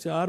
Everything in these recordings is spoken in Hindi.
4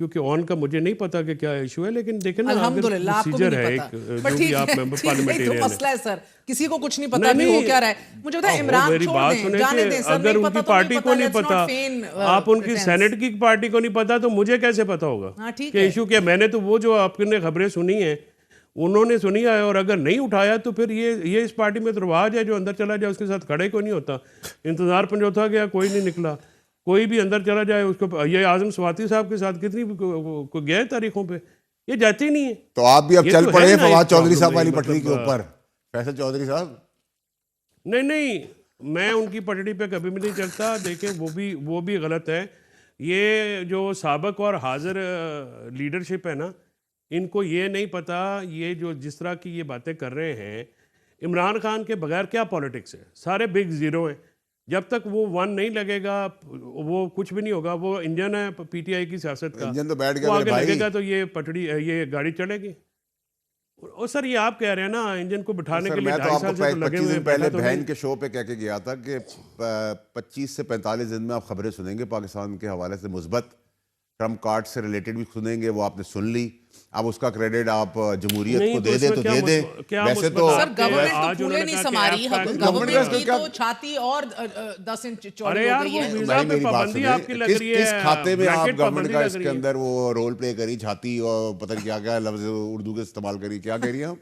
क्योंकि ऑन का मुझे नहीं पता कि क्या इशू है, लेकिन देखें ना, अल्हम्दुलिल्लाह आपको भी प्रोसीजर नहीं है पता। एक, बट जो ठीक भी आप है, मेंबर ठीक है, पार्लियामेंटेरियन तो है। मसला है सर, किसी को कुछ नहीं पता भी हो क्या रहा है। मुझे बताएं, वो इमरान मेरी छोड़ बात दें, सुने जाने कि दें सर, अगर नहीं उनकी पता तो पार्टी नहीं को पता, नहीं let's not पता, feign, आप उनकी pretense। सेनेट की पार्टी को नहीं पता, तो मुझे कैसे पता होगा हाँ, ठीक कि है। इशू क्या। मैंने तो वो जो आपने खबरें सुनी हैं उन्होंने सुनी है, और अगर नहीं उठाया तो फिर ये इस पार्टी में तो रिवाज है, जो अंदर चला जाए उसके साथ खड़े को नहीं होता। इंतजार पंजोथा गया, कोई नहीं निकला, कोई भी अंदर चला जाए उसको। ये आजम स्वाति साहब के साथ कितनी को गए तारीखों पे, ये जाते ही नहीं है। तो आप भी अब ये चल तो पड़े है ना फवाद एक चौधरी problem साहब है, वाली मतलब, पटरी के ऊपर। फैसल चौधरी साहब, नहीं, मैं उनकी पटड़ी पे कभी भी नहीं चलता। देखें, वो भी गलत है। ये जो साबक और हाजिर लीडरशिप है ना, इनको ये नहीं पता, ये जो जिस तरह की ये बातें कर रहे हैं, इमरान खान के बगैर क्या पॉलिटिक्स है, सारे बिग ज़ीरो हैं। जब तक वो वन नहीं लगेगा वो कुछ भी नहीं होगा। वो इंजन है पीटीआई की सियासत का, इंजन तो बैठ वो गया मेरे आगे भाई। लगेगा तो ये पटड़ी, ये गाड़ी चलेगी। और सर, ये आप कह रहे हैं ना, इंजन को बिठाने सर के लिए मैं तो 2.5 आपको साल से तो लगे 25 हुए दिन हैं, पहले बैठा तो बहन नहीं। के शो पे कह के गया था कि 25 से 45 दिन में आप खबरें सुनेंगे पाकिस्तान के हवाले से, मुस्बत ट्रम्प कार्ड से रिलेटेड भी सुनेंगे। वो आपने सुन ली। अब उसका क्रेडिट आप जमहूरियत नहीं, को तो दे इसमें दे तो क्या दे दे। क्या वैसे मुस्बत तो आप- सर गवर्नमेंट आज तो फूले उन्होंने नहीं कहा कि संभारी, आपका- गवर्नमेंट की क्या- तो छाती और 10 इंच चौड़ी अरे हो यार, गई वो है। वीजा भाई पे मेरी बात पाबंदी सुनिए, आपकी लग रही है, किस खाते में आप ब्लैंकेट गवर्नमेंट पाबंदी का लग इसके रही है। अंदर वो रोल प्ले करी, छाती और पता नहीं क्या क्या लफ्ज उर्दू के इस्तेमाल करी, क्या कह रही हैं आप?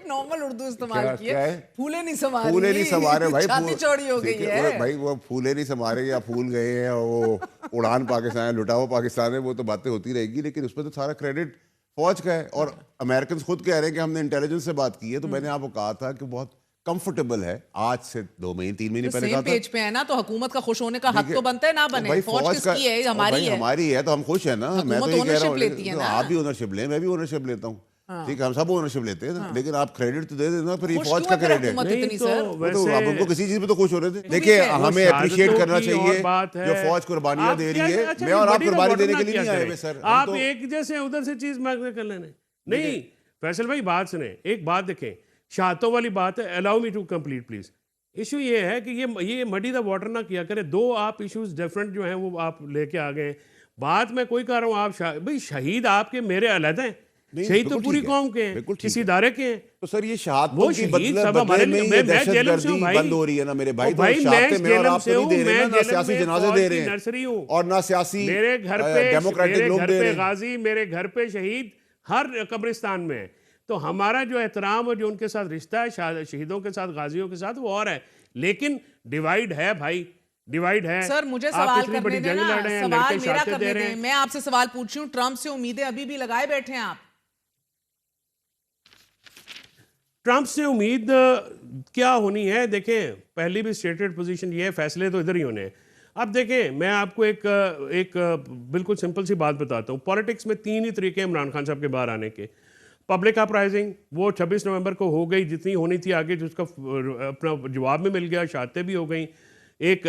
नॉर्मल उर्दू इस्तेमाल क्या- की क्या है, है? फूले नहीं संभारी, फूले नहीं संवारे भाई, छाती चौड़ी हो गई देखिए, है। भाई वो फूले नहीं संवारे या फूल गए हैं, वो उड़ान पाकिस्तान है, लुटाओ पाकिस्तान है, वो तो बातें होती रहेगी, लेकिन उसमें तो सारा क्रेडिट फौज का है। और अमेरिकन खुद कह रहे हैं कि हमने इंटेलिजेंस से बात की है। तो मैंने आपको कहा था कि बहुत कंफर्टेबल है, आज से 2 महीने 3 महीने पहले सेम कहा था। पेज पे है ना, तो हुकूमत का खुश होने का हक देखिए, तो बनता है ना तो बने। भाई फौज किसकी है? हमारी भाई है। हमारी है तो हम खुश है ना। मैं तो हुकूमत ये कह रहा ownership लेती है हूँ, ना। आप भी ओनरशिप लें, मैं भी ओनरशिप लेता हूँ, ठीक है, हम सब ओनरशिप लेते हैं ना, लेकिन आप क्रेडिट तो दे देना। फिर ये खुश फौज क्यों का है फिर क्रेडिट हुकूमत नहीं इतनी, तो सर? वो तो आप उनको किसी चीज पे तो खुश हो रहे थे। भी देखिए, है। वो हमें अप्रिशिएट शहादतों करना की चाहिए और बात है। जो फौज कुर्बानियां आप दे क्या- रही है। अच्छा, मैं और आप बड़ी कुर्बानी रिपोर्ट देने के ना लिए किया नहीं आए करें। हुए सर। आप एक जैसे उधर से चीज मांग कर लेने नहीं। फैसल भाई बात सुने, एक बात देखें, शहादतों वाली बात है, allow me to complete please. Issue ये है कि ये मडी द वाटर ना किया करे। दो आप इश्यूज डिफरेंट जो हैं वो आप लेके आ गए। बात मैं कोई कर रहा हूँ, आप भाई शहीद आपके मेरे अलग हैं, शहीद तो पूरी कौम के हैं, किसी इदारे के हैं। तो सर ये शहादतों वो की शहीद सब बदले हमारे में लिए, ये मैं जेलम से दहशतगर्दी हूँ भाई, बंद हो रही है ना मेरे भाई। ओ तो भाई, मैं शहादतें मैं और जेलम आप से तो नहीं हूँ, दे रहे मैं ना जेलम सियासी में जनाजे फौज दे की रहे हैं नर्सरी हूँ, और ना सियासी मेरे घर पे डेमोक्रेटिक लोग दे रहे हैं। गाजी, मेरे घर पे शहीद हर कब्रिस्तान में है। तो हमारा जो एहतराम और जो उनके साथ रिश्ता है शहीदों के साथ, गाजियों के साथ, वो और है। लेकिन डिवाइड है भाई, डिवाइड है। सर मुझे आप सवाल इतनी करने बड़ी दें जंग ना, लड़ रहे हैं, सवाल लड़के मेरा शाते करने दे रहे दें। हैं। मैं आपसे सवाल पूछ रही हूँ, ट्रम्प से उम्मीदें अभी भी लगाए बैठे हैं आप? ट्रम्प से उम्मीद क्या होनी है? देखें, पहली भी स्टेटेड पोजीशन ये है, फैसले तो इधर ही होने हैं। अब देखें, मैं आपको एक बिल्कुल सिंपल सी बात बताता हूँ। पॉलिटिक्स में 3 ही तरीके हैं इमरान खान साहब के बाहर आने के। पब्लिक अपराइजिंग, वो 26 नवंबर को हो गई, जितनी होनी थी आगे, जिसका अपना जवाब में मिल गया, शहादतें भी हो गई। एक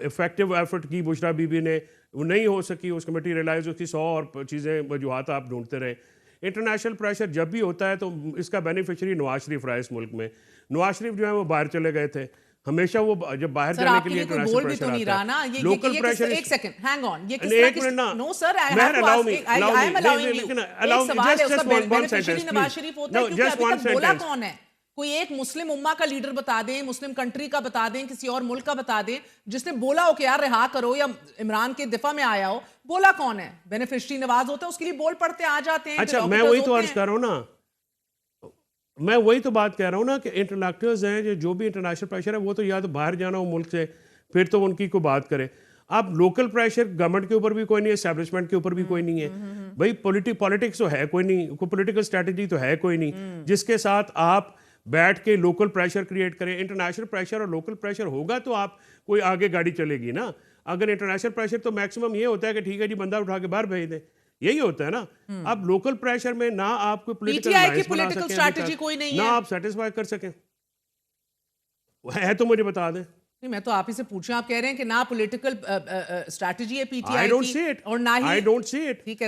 इफेक्टिव एफर्ट की बुशरा बीबी ने, वो नहीं हो सकी, उसको मटीरियलाइज, उसकी 100 और चीज़ें वजूहात आप ढूंढते रहे। इंटरनेशनल प्रेशर जब भी होता है तो इसका बेनिफिशरी नवाज शरीफ रहा है इस मुल्क में। नवाज शरीफ जो है वो बाहर चले गए थे, हमेशा वो जब बाहर सर जाने आपके के लिए लिए कोई इंटरनेशनल बोल भी प्रेशर तो नहीं आता रहा है। ना। ये लोकल प्रेशर, एक सेकंड, हैंग ऑन, ये किस एक तरह की? मिनट ना, नो सर, आई मैं have to allow ask, me, I allow am me, allowing नहीं, यू। लेकिन एक allow me, सवाल है, just उसका one beneficiary sentence, Nawaz please. Sharif होता है, No, क्योंकि just अभी one तक बोला sentence. कौन है? कोई एक मुस्लिम उम्मा का लीडर बता दें, मुस्लिम कंट्री का बता दें, किसी और मुल्क का बता दें, जिसने बोला हो कि यार रिहा करो, या इमरान के दिफा में आया हो। बोला कौन है? बेनिफिशियरी नवाज होता है, उसके लिए बोल पड़ते आ जाते हैं। अच्छा, मैं वही तो अर्ज कर रहा हूँ ना, मैं वही तो बात कह रहा हूँ ना कि इंटरलेक्चुअल्स हैं, जो भी इंटरनेशनल प्रेशर है, वो तो या तो बाहर जाना हो मुल्क से, फिर तो उनकी कोई बात करे। अब लोकल प्रेशर गवर्नमेंट के ऊपर भी कोई नहीं है, एस्टैब्लिशमेंट के ऊपर भी कोई नहीं है भाई। पॉलिटिक्स तो है कोई नहीं, कोई पॉलिटिकल स्ट्रेटजी तो है कोई नहीं जिसके साथ आप बैठ के लोकल प्रेशर क्रिएट करें। इंटरनेशनल प्रेशर और लोकल प्रेशर होगा तो आप कोई आगे गाड़ी चलेगी ना। अगर इंटरनेशनल प्रेशर तो मैक्सिमम ये होता है कि ठीक है जी, बंदा उठा के बाहर भेज दें, यही होता है ना। अब लोकल प्रेशर में ना आप कोई पॉलिटिकल स्ट्रेटजी कोई नहीं ना है, आप सेटिस्फाई कर सकें, है तो मुझे बता दें। नहीं, मैं तो आप ही से पूछ रहा हूं, आप कह रहे हैं कि ना पॉलिटिकल स्ट्रेटजी है I पीटीआई don't की see it. और ना ही I don't see it. ठीक है।